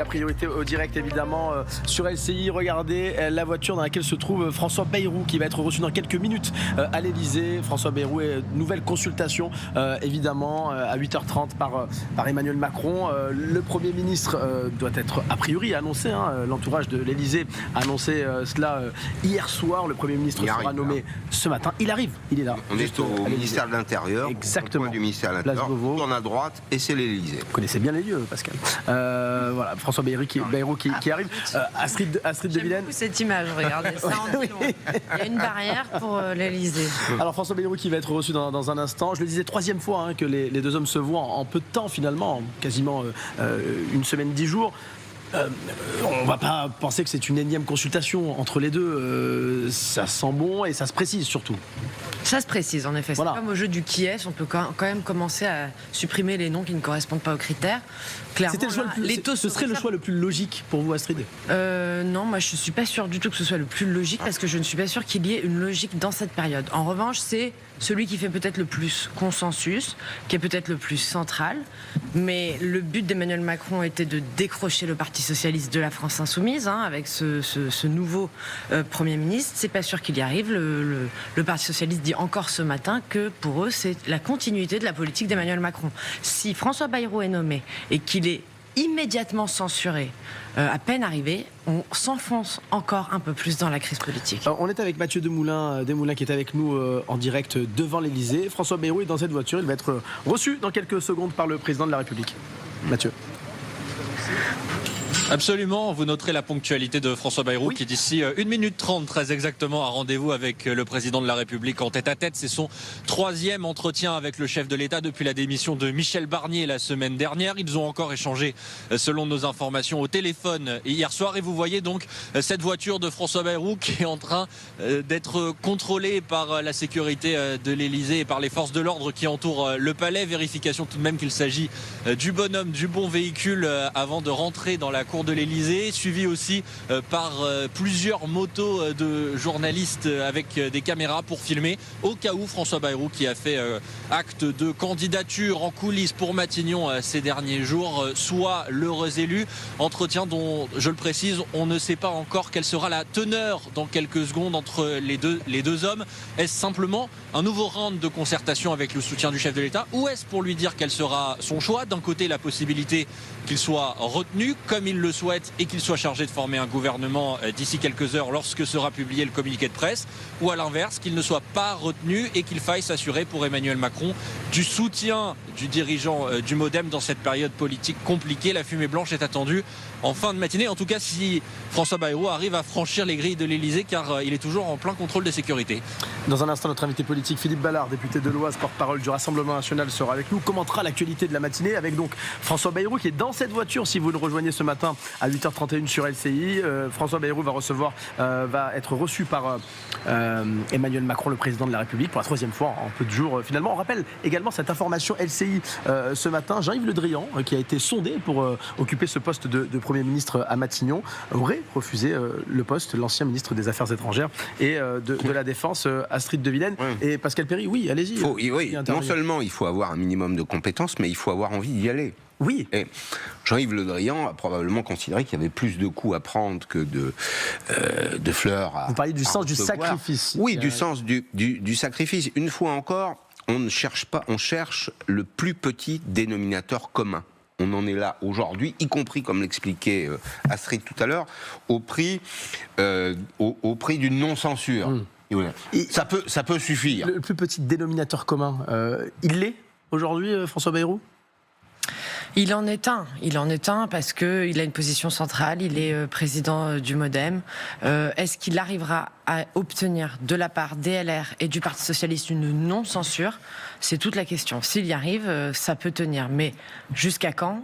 La priorité au direct évidemment sur LCI, regardez la voiture dans laquelle se trouve François Bayrou qui va être reçu dans quelques minutes à l'Elysée. François Bayrou est nouvelle consultation évidemment à 8h30 par Emmanuel Macron. Le Premier ministre doit être a priori annoncé, l'entourage de l'Elysée a annoncé cela hier soir. Le Premier ministre sera nommé ce matin. Il arrive, il est là. On est au ministère de l'Intérieur. Exactement. Au point du ministère de l'Intérieur. On tourne à droite et c'est l'Elysée. Vous connaissez bien les lieux, Pascal. Voilà. François Bayrou qui arrive. Astrid de Villene. Beaucoup cette image, regardez ça en Oui. long. Il y a une barrière pour l'Elysée. Alors François Bayrou qui va être reçu dans un instant. Je le disais, troisième fois que les deux hommes se voient en peu de temps finalement, quasiment une semaine, 10 jours. On va pas penser que c'est une énième consultation entre les deux. Ça sent bon et ça se précise surtout. Ça se précise en effet. Voilà. C'est comme au jeu du qui est. On peut quand même commencer à supprimer les noms qui ne correspondent pas aux critères. Clairement, ce serait le choix le plus logique pour vous, Astrid? Non, moi je suis pas sûre du tout que ce soit le plus logique parce que je ne suis pas sûre qu'il y ait une logique dans cette période. En revanche, c'est celui qui fait peut-être le plus consensus, qui est peut-être le plus central. Mais le but d'Emmanuel Macron était de décrocher le Parti socialiste de la France insoumise avec ce nouveau Premier ministre. C'est pas sûr qu'il y arrive. Le Parti socialiste dit encore ce matin que pour eux c'est la continuité de la politique d'Emmanuel Macron. Si François Bayrou est nommé et qu'il est immédiatement censuré, à peine arrivé, on s'enfonce encore un peu plus dans la crise politique. On est avec Mathieu Desmoulins qui est avec nous en direct devant l'Elysée. François Bayrou est dans cette voiture, il va être reçu dans quelques secondes par le président de la République. Mathieu. Absolument, vous noterez la ponctualité de François Bayrou qui d'ici 1 minute 30 très exactement a rendez-vous avec le président de la République en tête-à-tête. C'est son 3e entretien avec le chef de l'État depuis la démission de Michel Barnier la semaine dernière. Ils ont encore échangé, selon nos informations, au téléphone hier soir. Et vous voyez donc cette voiture de François Bayrou qui est en train d'être contrôlée par la sécurité de l'Elysée et par les forces de l'ordre qui entourent le palais. Vérification tout de même qu'il s'agit du bonhomme, du bon véhicule avant de rentrer dans la cour de l'Elysée, suivi aussi par plusieurs motos de journalistes avec des caméras pour filmer au cas où François Bayrou, qui a fait acte de candidature en coulisses pour Matignon ces derniers jours, soit l'heureux élu. Entretien dont, je le précise, on ne sait pas encore quelle sera la teneur dans quelques secondes entre les deux hommes. Est-ce simplement un nouveau round de concertation avec le soutien du chef de l'État, ou est-ce pour lui dire quel sera son choix? D'un côté, la possibilité qu'il soit retenu comme il le souhaite et qu'il soit chargé de former un gouvernement d'ici quelques heures lorsque sera publié le communiqué de presse, ou à l'inverse, qu'il ne soit pas retenu et qu'il faille s'assurer pour Emmanuel Macron du soutien du dirigeant du MoDem dans cette période politique compliquée. La fumée blanche est attendue en fin de matinée, en tout cas si François Bayrou arrive à franchir les grilles de l'Elysée, car il est toujours en plein contrôle de sécurité. Dans un instant, notre invité politique Philippe Ballard, député de l'Oise, porte-parole du Rassemblement national, sera avec nous, commentera l'actualité de la matinée avec donc François Bayrou qui est dans cette voiture. Si vous le rejoignez ce matin à 8h31 sur LCI, François Bayrou va être reçu par Emmanuel Macron, le président de la République, pour la 3e fois en peu de jours. Finalement, on rappelle également cette information LCI ce matin. Jean-Yves Le Drian, qui a été sondé pour occuper ce poste de Premier ministre à Matignon, aurait refusé le poste, l'ancien ministre des Affaires étrangères et de la Défense, Astrid de Villene. Et Pascal Perry, oui, allez-y. Non seulement il faut avoir un minimum de compétences, mais il faut avoir envie d'y aller. Oui. Et Jean-Yves Le Drian a probablement considéré qu'il y avait plus de coups à prendre que de fleurs à. Vous parlez du sens recevoir. du sacrifice. Oui, du sens du sacrifice. Une fois encore, on cherche le plus petit dénominateur commun. On en est là aujourd'hui, y compris, comme l'expliquait Astrid tout à l'heure, au prix d'une non-censure. Ça peut suffire. Le plus petit dénominateur commun, il l'est aujourd'hui, François Bayrou ? Il en est un parce qu'il a une position centrale, il est président du MoDem. Est-ce qu'il arrivera à obtenir de la part des LR et du Parti Socialiste une non-censure? C'est toute la question. S'il y arrive, ça peut tenir. Mais jusqu'à quand?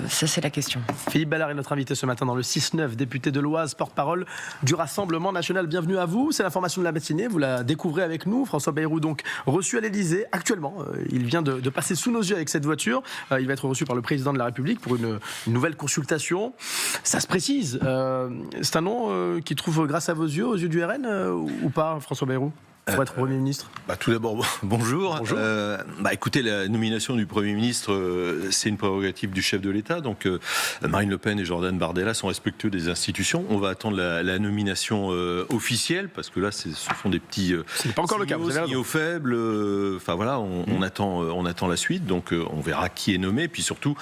Ça, c'est la question. Philippe Ballard est notre invité ce matin dans le 6-9, député de l'Oise, porte-parole du Rassemblement national. Bienvenue à vous. C'est l'information de la matinée. Vous la découvrez avec nous. François Bayrou, donc, reçu à l'Elysée actuellement. Il vient de passer sous nos yeux avec cette voiture. Il va être reçu par le président de la République pour une nouvelle consultation. Ça se précise. C'est un nom qui trouve grâce à vos yeux, aux yeux du RN, ou pas, François Bayrou? pour être Premier ministre? Tout d'abord, bonjour. Bonjour. Écoutez, la nomination du Premier ministre, c'est une prérogative du chef de l'État. Donc, Marine Le Pen et Jordan Bardella sont respectueux des institutions. On va attendre la nomination officielle, parce que là, ce sont des petits Ce n'est pas encore le cas, vous avez raison. signaux faibles. On attend la suite. Donc, on verra qui est nommé, puis surtout,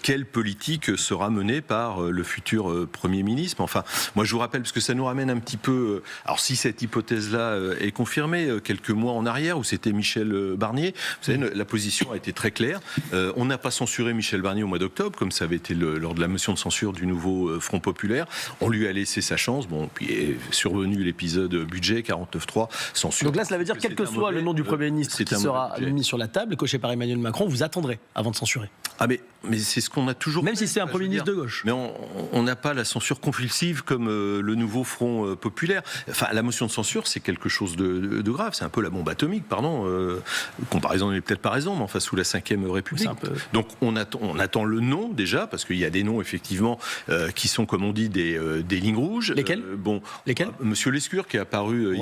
quelle politique sera menée par le futur Premier ministre. Enfin, moi, je vous rappelle, parce que ça nous ramène un petit peu... alors, si cette hypothèse-là est confirmée, quelques mois en arrière, où c'était Michel Barnier. Vous savez, la position a été très claire. On n'a pas censuré Michel Barnier au mois d'octobre, comme ça avait été lors de la motion de censure du nouveau Front Populaire. On lui a laissé sa chance. Puis est survenu l'épisode budget 49.3, censure. Donc là, cela veut dire, quel que soit le nom du Premier ministre qui sera mis sur la table, coché par Emmanuel Macron, vous attendrez avant de censurer. Mais c'est ce qu'on a toujours Même fait, si c'est un Premier ministre de gauche. Mais on n'a pas la censure compulsive comme le nouveau Front Populaire. Enfin, la motion de censure, c'est quelque chose de grave. C'est un peu la bombe atomique, pardon. Comparaison n'est peut-être pas raison, mais enfin, sous la Ve République. Donc, on attend le nom, déjà, parce qu'il y a des noms, effectivement, qui sont, comme on dit, des lignes rouges. Lesquels Lesquels Monsieur Lescure, qui est apparu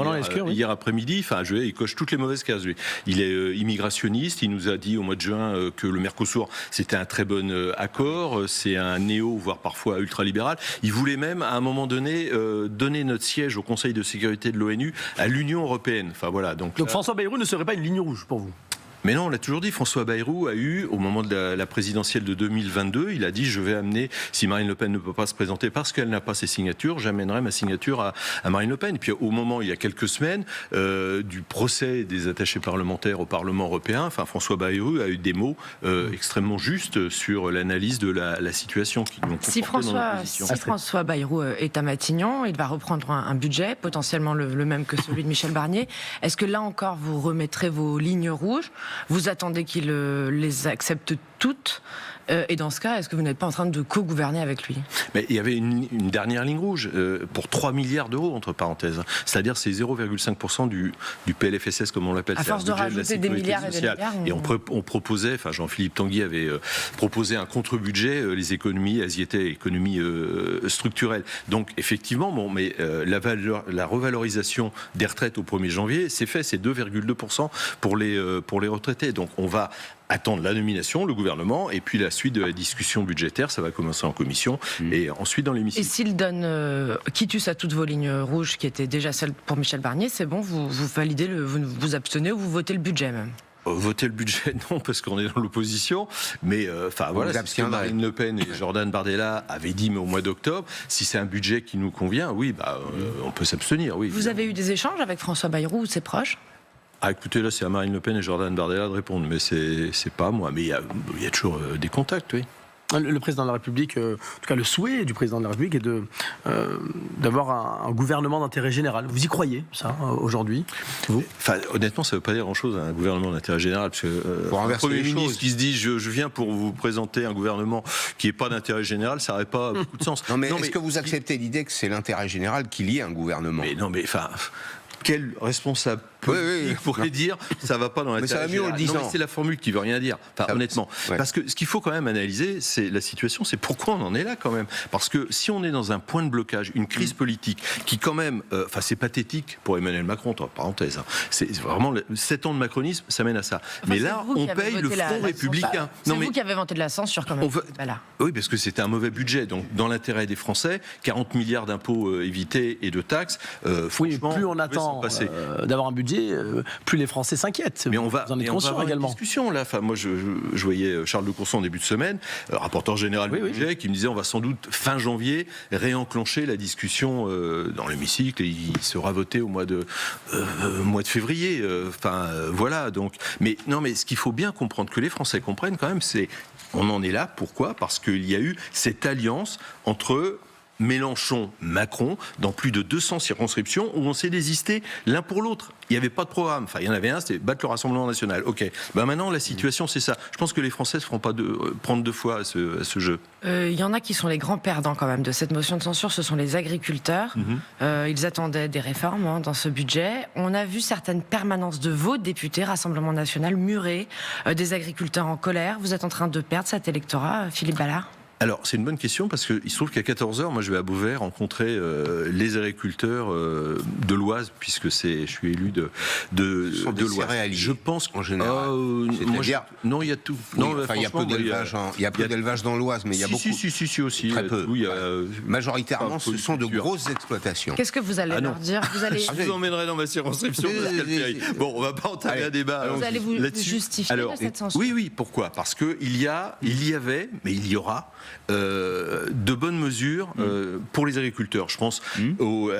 hier après-midi, il coche toutes les mauvaises cases, lui. Il est immigrationniste. Il nous a dit, au mois de juin, que le Mercosur, c'était un très bon accord. C'est un néo, voire parfois ultralibéral. Il voulait même, à un moment donné, donner notre siège au Conseil de sécurité de l'ONU à l'Union européenne. Enfin, voilà, donc François Bayrou ne serait pas une ligne rouge pour vous? Mais non, on l'a toujours dit, François Bayrou a eu, au moment de la présidentielle de 2022, il a dit, je vais amener, si Marine Le Pen ne peut pas se présenter parce qu'elle n'a pas ses signatures, j'amènerai ma signature à Marine Le Pen. Et puis au moment, il y a quelques semaines, du procès des attachés parlementaires au Parlement européen, François Bayrou a eu des mots extrêmement justes sur l'analyse de la situation qui nous ont conforté dans notre position. Si François Bayrou est à Matignon, il va reprendre un budget, potentiellement le même que celui de Michel Barnier. Est-ce que là encore, vous remettrez vos lignes rouges? Vous attendez qu'il les accepte toutes? Et dans ce cas, est-ce que vous n'êtes pas en train de co-gouverner avec lui? Mais il y avait une dernière ligne rouge pour 3 milliards d'euros, entre parenthèses. C'est-à-dire c'est 0,5% du PLFSS, comme on l'appelle. À force de rajouter des milliards et des milliards. Et on proposait, Jean-Philippe Tanguy avait proposé un contre-budget, les économies, elles y étaient, économies structurelles. Donc effectivement, la revalorisation des retraites au 1er janvier, c'est fait, c'est 2,2% pour les retraités. Donc on va attendre la nomination, le gouvernement, et puis la suite de la discussion budgétaire, ça va commencer en commission, et ensuite dans l'hémicycle. Et s'il donne quitus à toutes vos lignes rouges, qui étaient déjà celles pour Michel Barnier, c'est bon, vous validez, vous abstenez ou vous votez le budget même? Voter le budget, non, parce qu'on est dans l'opposition. Mais voilà, c'est ce que Marine Le Pen et Jordan Bardella avaient dit au mois d'octobre. Si c'est un budget qui nous convient, oui, on peut s'abstenir. Oui, vous avez eu des échanges avec François Bayrou ou ses proches? Écoutez, là, c'est à Marine Le Pen et Jordan Bardella de répondre, mais c'est pas à moi. Mais il y a toujours des contacts, oui. Le président de la République, en tout cas le souhait du président de la République est d'avoir un gouvernement d'intérêt général. Vous y croyez, ça, aujourd'hui, vous? Honnêtement, ça ne veut pas dire grand-chose, un gouvernement d'intérêt général, parce que pour un Premier ministre choses. qui se dit je viens pour vous présenter un gouvernement qui n'est pas d'intérêt général, ça n'aurait pas beaucoup de sens. Est-ce que vous acceptez l'idée que c'est l'intérêt général qu'il y ait un gouvernement? Quel responsable pourrait dire ça va pas dans l'intérêt général? Non, mais c'est la formule qui veut rien dire. Honnêtement, parce que ce qu'il faut quand même analyser, c'est la situation, c'est pourquoi on en est là quand même. Parce que si on est dans un point de blocage, une crise politique qui quand même, c'est pathétique pour Emmanuel Macron, entre parenthèses. C'est vraiment 7 ans de macronisme, ça mène à ça. Mais là, on paye le Front républicain. C'est vous qui avez inventé de la censure quand même. Oui, parce que c'était un mauvais budget. Donc, dans l'intérêt des Français, 40 milliards d'impôts évités et de taxes. Franchement, plus on attend d'avoir un budget, plus les Français s'inquiètent. Mais on va avoir également une discussion là. Moi, je voyais Charles de Courson en début de semaine, rapporteur général du budget, qui me disait on va sans doute fin janvier réenclencher la discussion dans l'hémicycle et il sera voté au mois de février. Voilà. Donc, mais ce qu'il faut bien comprendre, que les Français comprennent quand même, c'est on en est là. Pourquoi? Parce qu'il y a eu cette alliance entre Mélenchon-Macron dans plus de 200 circonscriptions où on s'est désisté l'un pour l'autre. Il n'y avait pas de programme. Il y en avait un, c'était battre le Rassemblement national. Ok. Maintenant, la situation, c'est ça. Je pense que les Français ne se feront pas prendre deux fois à ce jeu. Il y en a qui sont les grands perdants quand même de cette motion de censure. Ce sont les agriculteurs. Ils attendaient des réformes dans ce budget. On a vu certaines permanences de vos députés, Rassemblement national, murer des agriculteurs en colère. Vous êtes en train de perdre cet électorat, Philippe Ballard? Alors, c'est une bonne question parce qu'il se trouve qu'à 14h, moi je vais à Beauvais rencontrer les agriculteurs de l'Oise, puisque je suis élu de l'Oise. Je pense en général. Non, il y a tout. Oui, il y a peu d'élevage. Il y a peu d'élevage dans l'Oise, mais il y a beaucoup. Si aussi. Très peu. Oui, majoritairement, ce sont de grosses exploitations. Qu'est-ce que vous allez leur dire? Je vous emmènerai dans ma circonscription, Pascal Perry. Bon, on va pas entamer un débat. Vous allez vous justifier de cette censure? Oui. Pourquoi? Parce que il y avait, mais il y aura de bonnes mesures pour les agriculteurs. Je pense au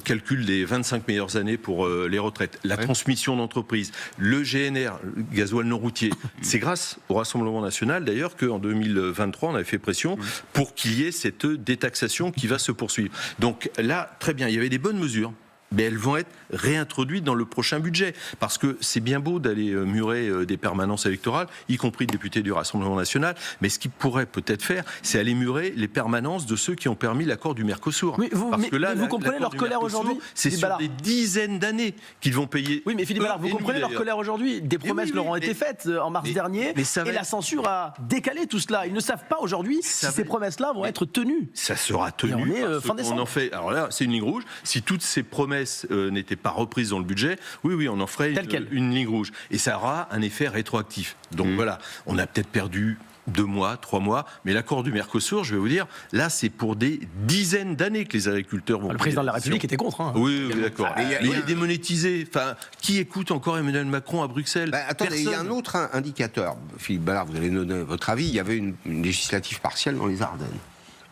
calcul des 25 meilleures années pour les retraites, la transmission d'entreprise, le GNR, le gasoil non routier. C'est grâce au Rassemblement national d'ailleurs qu'en 2023 on avait fait pression pour qu'il y ait cette détaxation qui va se poursuivre. Donc là, très bien, il y avait des bonnes mesures. Mais elles vont être réintroduites dans le prochain budget. Parce que c'est bien beau d'aller murer des permanences électorales, y compris de députés du Rassemblement national, mais ce qu'ils pourraient peut-être faire, c'est aller murer les permanences de ceux qui ont permis l'accord du Mercosur. Oui, vous comprenez leur colère aujourd'hui? C'est sur des dizaines d'années qu'ils vont payer. Oui, mais Philippe Ballard, vous comprenez leur colère aujourd'hui? Des promesses leur ont été faites en mars dernier, et la censure a décalé tout cela. Ils ne savent pas aujourd'hui si ces promesses-là vont être tenues. Ça sera tenu. On est fin décembre. Alors là, c'est une ligne rouge. Si toutes ces promesses n'étaient pas reprises dans le budget, oui, on en ferait une ligne rouge. Et ça aura un effet rétroactif. Donc voilà, on a peut-être perdu 2 mois, 3 mois, mais l'accord du Mercosur, je vais vous dire, là, c'est pour des dizaines d'années que les agriculteurs vont... Le président de la République était contre. Oui, d'accord. Mais il est démonétisé. Enfin, qui écoute encore Emmanuel Macron à Bruxelles? Attendez, il y a un autre indicateur. Philippe Ballard, vous allez nous donner votre avis. Il y avait une législative partielle dans les Ardennes.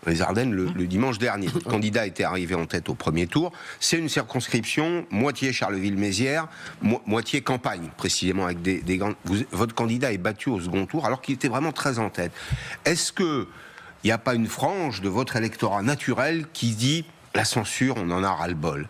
Les Ardennes le dimanche dernier. Votre candidat était arrivé en tête au premier tour. C'est une circonscription, moitié Charleville-Mézières, moitié campagne, précisément, avec des grandes... Votre candidat est battu au second tour, alors qu'il était vraiment très en tête. Est-ce qu'il n'y a pas une frange de votre électorat naturel qui dit « la censure, on en a ras-le-bol » ?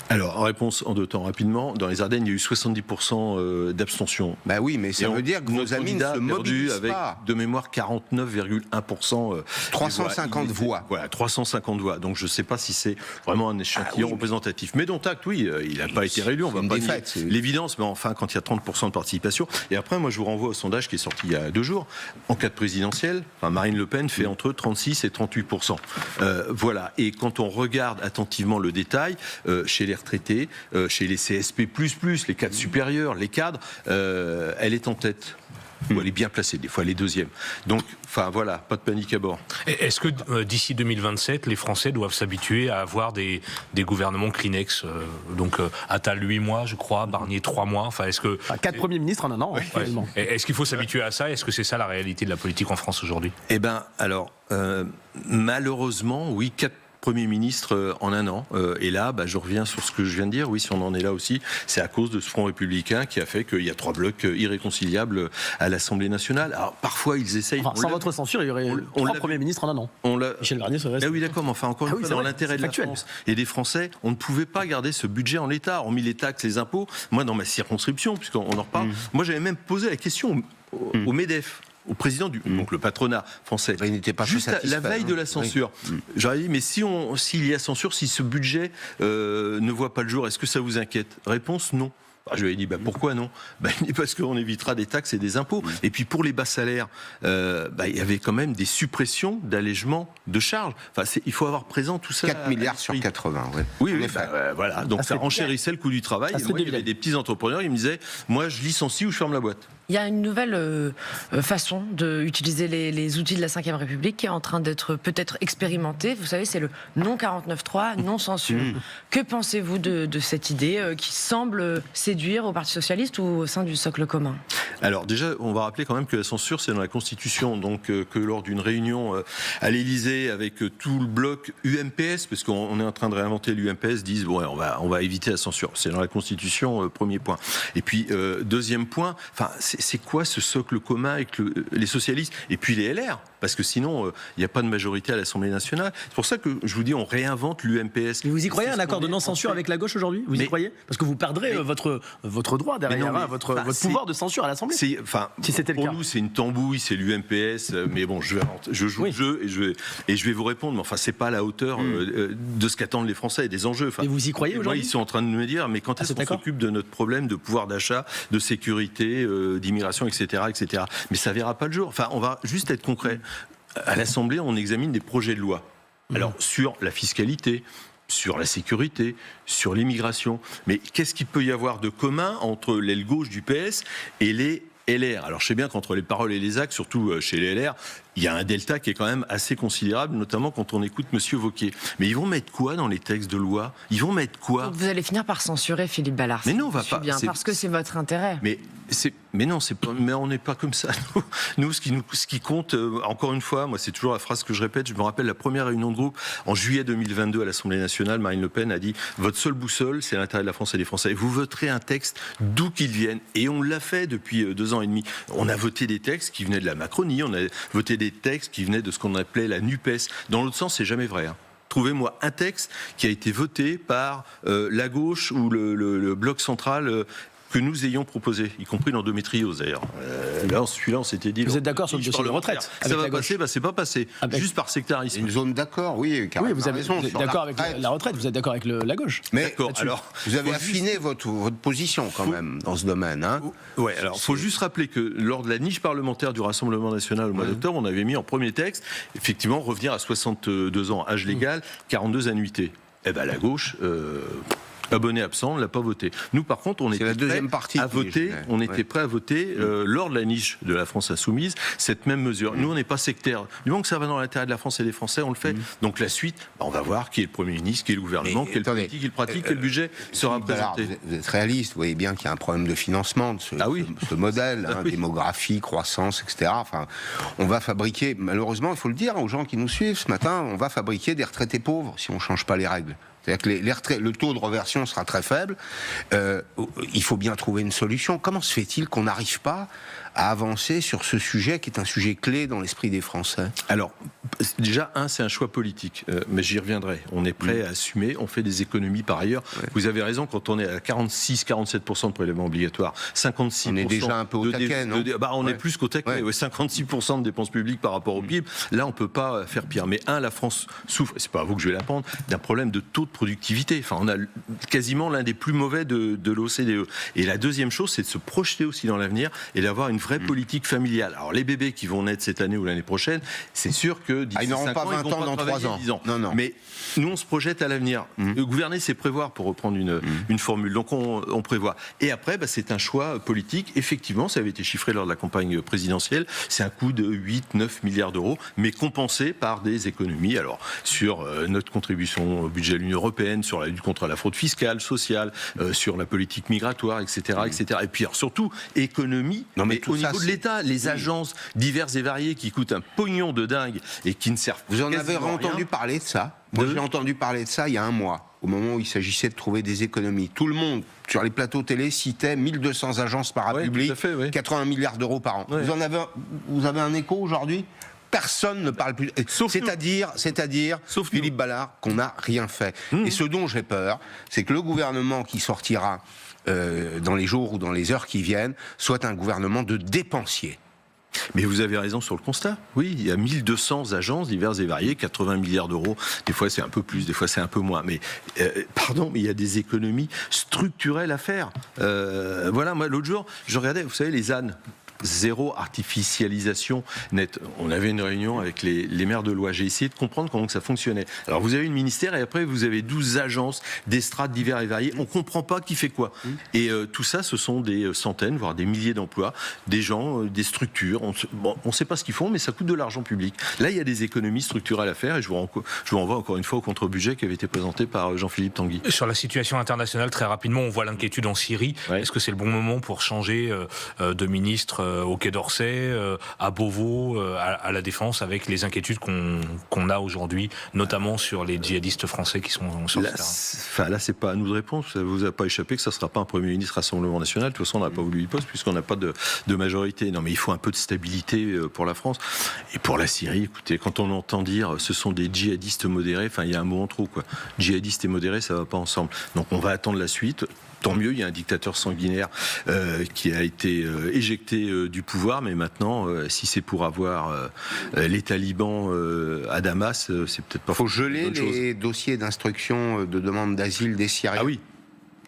Alors, réponse en 2 temps, rapidement. Dans les Ardennes, il y a eu 70% d'abstention. Bah oui, mais ça veut dire que nos amis ne se mobilisent avec, pas. De mémoire, 49,1%. 350 voix. Voilà, 350 voix. Donc, je ne sais pas si c'est vraiment un échantillon représentatif. Mais dont acte, oui, il n'a pas été réélu. On va pas dire l'évidence, mais enfin, quand il y a 30% de participation. Et après, moi, je vous renvoie au sondage qui est sorti il y a 2 jours. En cas de présidentielle, Marine Le Pen fait entre 36 et 38%. Voilà. Et quand on regarde attentivement le détail, chez les retraités, chez les CSP++, les cadres supérieurs, les cadres, elle est en tête. Ou elle est bien placée, des fois elle est deuxième. Donc, enfin voilà, pas de panique à bord. Est-ce que d'ici 2027, les Français doivent s'habituer à avoir des gouvernements Kleenex, donc Attal 8 mois, je crois, Barnier 3 mois. Enfin, est-ce que 4 premiers ministres en un an, finalement. Est-ce qu'il faut s'habituer à ça? Est-ce que c'est ça la réalité de la politique en France aujourd'hui? Eh ben, alors malheureusement, oui, 4 Premier ministre en un an. Et là, je reviens sur ce que je viens de dire. Oui, si on en est là aussi, c'est à cause de ce Front républicain qui a fait qu'il y a 3 blocs irréconciliables à l'Assemblée nationale. Alors, parfois, ils essayent... sans votre censure, il y aurait 3 premiers ministres en un an. Michel Barnier serait... oui, d'accord, mais enfin, encore une fois, dans l'intérêt de la France et des Français, on ne pouvait pas garder ce budget en l'état, hormis les taxes, les impôts. Moi, dans ma circonscription, puisqu'on en reparle, moi, j'avais même posé la question au MEDEF, au président donc le patronat français. Il n'était pas juste la veille de la censure. J'aurais dit, mais s'il y a censure, si ce budget ne voit pas le jour, est-ce que ça vous inquiète? Réponse, non. Je lui ai dit, pourquoi non? Parce qu'on évitera des taxes et des impôts. Et puis pour les bas salaires, il y avait quand même des suppressions d'allègements de charges. Enfin, il faut avoir présent tout ça. 4 milliards sur 80, oui. Voilà. Donc ça renchérissait le coût du travail. Et moi, il y avait des petits entrepreneurs, ils me disaient, moi je licencie ou je ferme la boîte. Il y a une nouvelle façon d'utiliser les outils de la Ve République qui est en train d'être peut-être expérimentée. Vous savez, c'est le non 49.3, non censure. Que pensez-vous de cette idée qui semble séduire au Parti Socialiste ou au sein du socle commun? Alors déjà, on va rappeler quand même que la censure, c'est dans la Constitution, donc que lors d'une réunion à l'Élysée avec tout le bloc UMPS, parce qu'on est en train de réinventer l'UMPS, disent bon, on va éviter la censure. C'est dans la Constitution, premier point. Et puis deuxième point, enfin c'est quoi ce socle commun avec les socialistes et puis les LR? Parce que sinon, il n'y a pas de majorité à l'Assemblée nationale. C'est pour ça que je vous dis, on réinvente l'UMPS. Mais vous y croyez, un accord de non-censure avec la gauche aujourd'hui? Vous y croyez? Parce que vous perdrez votre droit derrière, votre pouvoir de censure à l'Assemblée. Si c'était le cas. Pour nous, c'est une tambouille, c'est l'UMPS. Mais bon, je joue le jeu et je vais vous répondre. Mais enfin, c'est pas à la hauteur de ce qu'attendent les Français et des enjeux. Et vous y croyez aujourd'hui? Moi, ils sont en train de me dire, mais quand est-ce qu'on s'occupe de notre problème de pouvoir d'achat, de sécurité, d'immigration, etc., etc. Mais ça verra pas le jour. Enfin, on va juste être concret. à l'Assemblée, on examine des projets de loi. Alors, sur la fiscalité, sur la sécurité, sur l'immigration. Mais qu'est-ce qu'il peut y avoir de commun entre l'aile gauche du PS et les LR? Alors, je sais bien qu'entre les paroles et les actes, surtout chez les LR, il y a un delta qui est quand même assez considérable, notamment quand on écoute Monsieur Wauquiez. Mais ils vont mettre quoi dans les textes de loi? Ils vont mettre quoi? Donc vous allez finir par censurer Philippe Ballard. Mais non, on va Je pas. suis bien, parce que c'est votre intérêt. Mais non, c'est pas. Mais on n'est pas comme ça. Nous, ce qui compte, encore une fois, moi, c'est toujours la phrase que je répète. Je me rappelle la première réunion de groupe en juillet 2022 à l'Assemblée nationale. Marine Le Pen a dit votre seule boussole, c'est l'intérêt de la France et des Français. Vous voterez un texte d'où qu'il vienne, et on l'a fait depuis 2 ans et demi. On a voté des textes qui venaient de la Macronie. On a voté des textes qui venaient de ce qu'on appelait la NUPES. Dans l'autre sens, c'est jamais vrai. Trouvez-moi un texte qui a été voté par la gauche ou le bloc central que nous ayons proposé, y compris l'endométriose d'ailleurs. Là, celui-là, on s'était dit... Vous êtes d'accord sur le dossier de retraite? Ça va passer, c'est pas passé. Juste par sectarisme. Une zone d'accord, oui. Oui, vous êtes d'accord avec la retraite, vous êtes d'accord avec la gauche. Mais alors, vous avez affiné votre position quand même dans ce domaine. Oui, alors il faut juste rappeler que lors de la niche parlementaire du Rassemblement national au mois d'octobre, on avait mis en premier texte, effectivement, revenir à 62 ans, âge légal, 42 annuités. Eh bien, la gauche... abonné absent, on ne l'a pas voté. Nous, par contre, on était prêts à voter. On était prêts à voter lors de la niche de la France insoumise cette même mesure. Nous, on n'est pas sectaire. Du moment que ça va dans l'intérêt de la France et des Français, on le fait. Donc la suite, on va voir qui est le Premier ministre, qui est le gouvernement, quelle politique il pratique, quel budget sera présenté. Vous êtes réaliste, vous voyez bien qu'il y a un problème de financement de ce modèle, démographie, croissance, etc. Enfin, on va fabriquer, malheureusement, il faut le dire aux gens qui nous suivent ce matin, on va fabriquer des retraités pauvres si on ne change pas les règles. C'est-à-dire que le taux de reversion sera très faible. Il faut bien trouver une solution. Comment se fait-il qu'on n'arrive pas à avancer sur ce sujet qui est un sujet clé dans l'esprit des Français? Alors, déjà, c'est un choix politique, mais j'y reviendrai. On est prêt à assumer, on fait des économies par ailleurs. Ouais. Vous avez raison, quand on est à 46-47% de prélèvements obligatoires, 56%... On est déjà un peu au taquet, non? On est plus qu'au taquet, 56% de dépenses publiques par rapport au PIB. Là, on ne peut pas faire pire. Mais la France souffre, c'est pas à vous que je vais l'apprendre, d'un problème de taux de productivité. Enfin, on a quasiment l'un des plus mauvais de l'OCDE. Et la deuxième chose, c'est de se projeter aussi dans l'avenir et d'avoir une vraie politique familiale. Alors, les bébés qui vont naître cette année ou l'année prochaine, c'est sûr que d'ici 5 ans, ils vont pas travailler 10 ans. Non. Mais nous, on se projette à l'avenir. Gouverner, c'est prévoir, pour reprendre une formule. Donc, on prévoit. Et après, c'est un choix politique. Effectivement, ça avait été chiffré lors de la campagne présidentielle. C'est un coût de 8-9 milliards d'euros, mais compensé par des économies. Alors, sur notre contribution au budget de l'Union européenne, sur la lutte contre la fraude fiscale, sociale, sur la politique migratoire, etc. etc. Et puis, alors, surtout, économie, mais au niveau de l'État, les agences diverses et variées qui coûtent un pognon de dingue et qui ne servent Vous en avez entendu parler de ça? Moi, j'ai entendu parler de ça il y a un mois, au moment où il s'agissait de trouver des économies. Tout le monde, sur les plateaux télé, citait 1200 agences parapubliques, 80 milliards d'euros par an. Vous avez un écho aujourd'hui? Personne ne parle plus. C'est-à-dire Philippe Ballard, qu'on n'a rien fait. Et ce dont j'ai peur, c'est que le gouvernement qui sortira dans les jours ou dans les heures qui viennent soit un gouvernement de dépensiers. Mais vous avez raison sur le constat. Oui, il y a 1200 agences diverses et variées, 80 milliards d'euros. Des fois, c'est un peu plus, des fois, c'est un peu moins. Mais, mais il y a des économies structurelles à faire. Voilà, moi, l'autre jour, je regardais, vous savez, les ânes. Zéro artificialisation nette. On avait une réunion avec les maires de l'Oise. J'ai essayé de comprendre comment que ça fonctionnait. Alors vous avez une ministère et après vous avez 12 agences, des strates divers et variés. On ne comprend pas qui fait quoi. Et tout ça, ce sont des centaines, voire des milliers d'emplois, des gens, des structures. On ne sait pas ce qu'ils font, mais ça coûte de l'argent public. Là, il y a des économies structurelles à faire et je vous renvoie encore une fois au contre-budget qui avait été présenté par Jean-Philippe Tanguy. Sur la situation internationale, très rapidement, on voit l'inquiétude en Syrie. Ouais. Est-ce que c'est le bon moment pour changer de ministre au Quai d'Orsay, à Beauvau, à la Défense, avec les inquiétudes qu'on a aujourd'hui, notamment sur les djihadistes français qui sont sur le terrain. Là, c'est pas à nous de répondre. Ça vous a pas échappé que ça sera pas un Premier ministre Rassemblement National. De toute façon, on n'a pas voulu y poser puisqu'on n'a pas de majorité. Non, mais il faut un peu de stabilité pour la France. Et pour la Syrie, écoutez, quand on entend dire ce sont des djihadistes modérés, il y a un mot en trop, quoi. Djihadistes et modérés, ça va pas ensemble. Donc, on va attendre la suite. Tant mieux, il y a un dictateur sanguinaire qui a été éjecté du pouvoir, mais maintenant, si c'est pour avoir les talibans à Damas, c'est peut-être pas... Il faut geler les dossiers d'instruction de demande d'asile des Syriens. Ah oui.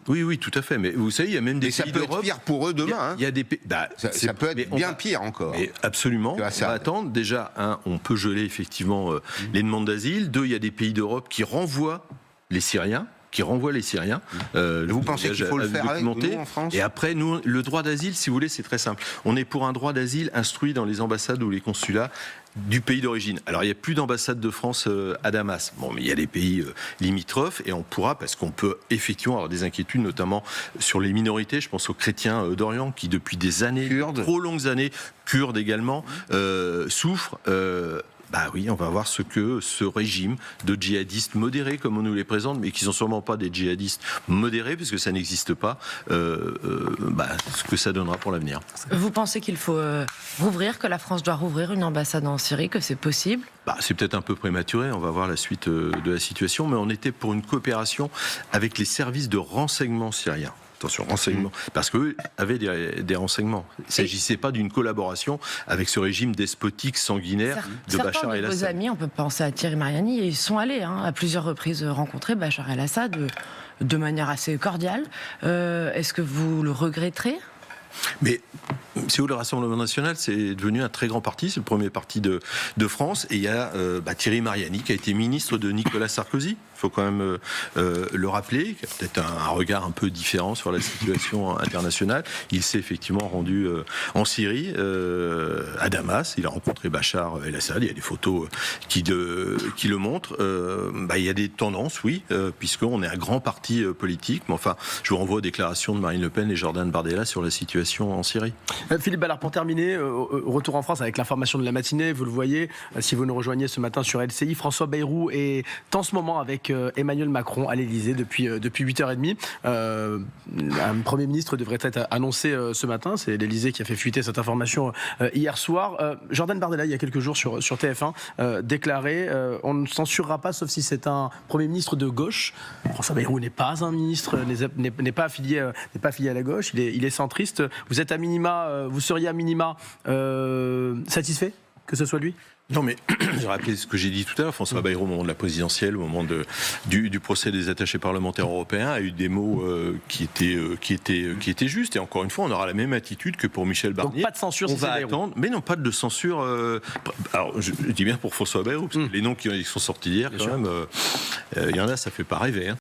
Oui, tout à fait. Mais vous savez, il y a même des Mais ça pays peut être d'Europe. pire pour eux demain. Il y a des pays. Ça peut être bien pire encore. Mais absolument. On va attendre. Déjà, on peut geler effectivement les demandes d'asile. 2, il y a des pays d'Europe qui renvoient les Syriens. Vous pensez qu'il faut le faire avec nous en France ? Et après, nous, le droit d'asile, si vous voulez, c'est très simple. On est pour un droit d'asile instruit dans les ambassades ou les consulats du pays d'origine. Alors, il n'y a plus d'ambassade de France à Damas. Bon, mais il y a des pays limitrophes et on pourra, parce qu'on peut effectivement avoir des inquiétudes, notamment sur les minorités. Je pense aux chrétiens d'Orient qui, depuis des années, trop longues années, Kurdes également, souffrent. Oui, on va voir ce que ce régime de djihadistes modérés, comme on nous les présente, mais qui ne sont sûrement pas des djihadistes modérés, puisque ça n'existe pas, ce que ça donnera pour l'avenir. Vous pensez qu'il faut rouvrir, que la France doit rouvrir une ambassade en Syrie, que c'est possible ? C'est peut-être un peu prématuré, on va voir la suite de la situation, mais on était pour une coopération avec les services de renseignement syriens. Attention, renseignement, parce qu'eux avaient des renseignements. Il ne s'agissait pas d'une collaboration avec ce régime despotique sanguinaire de Bachar el-Assad. Certains de vos amis, on peut penser à Thierry Mariani, ils sont allés à plusieurs reprises rencontrer Bachar el-Assad de manière assez cordiale. Est-ce que vous le regretterez ? Mais si vous le Rassemblement national, c'est devenu un très grand parti, c'est le premier parti de France, et il y a Thierry Mariani qui a été ministre de Nicolas Sarkozy. Il faut quand même le rappeler, qui a peut-être un regard un peu différent sur la situation internationale. Il s'est effectivement rendu en Syrie, à Damas. Il a rencontré Bachar el-Assad. Il y a des photos qui le montrent. Il y a des tendances, oui, puisqu'on est un grand parti politique. Mais enfin, je vous renvoie aux déclarations de Marine Le Pen et Jordan Bardella sur la situation en Syrie. Philippe Ballard, pour terminer, retour en France avec l'information de la matinée. Vous le voyez, si vous nous rejoignez ce matin sur LCI, François Bayrou est en ce moment avec Emmanuel Macron à l'Elysée depuis 8h30. Un Premier ministre devrait être annoncé ce matin. C'est l'Elysée qui a fait fuiter cette information hier soir. Jordan Bardella, il y a quelques jours sur TF1, déclaré on ne censurera pas sauf si c'est un Premier ministre de gauche. François Bayrou n'est pas un ministre, n'est pas affilié à la gauche. Il est centriste. Vous êtes à minima, vous seriez à minima satisfait que ce soit lui ? Non, mais j'ai rappelé ce que j'ai dit tout à l'heure. François Bayrou, au moment de la présidentielle, au moment du procès des attachés parlementaires européens, a eu des mots qui étaient justes. Et encore une fois, on aura la même attitude que pour Michel Barnier. Donc pas de censure, on va attendre. Mais non, pas de censure. Alors, je dis bien pour François Bayrou, parce que les noms qui sont sortis hier, quand même, il y en a, ça fait pas rêver.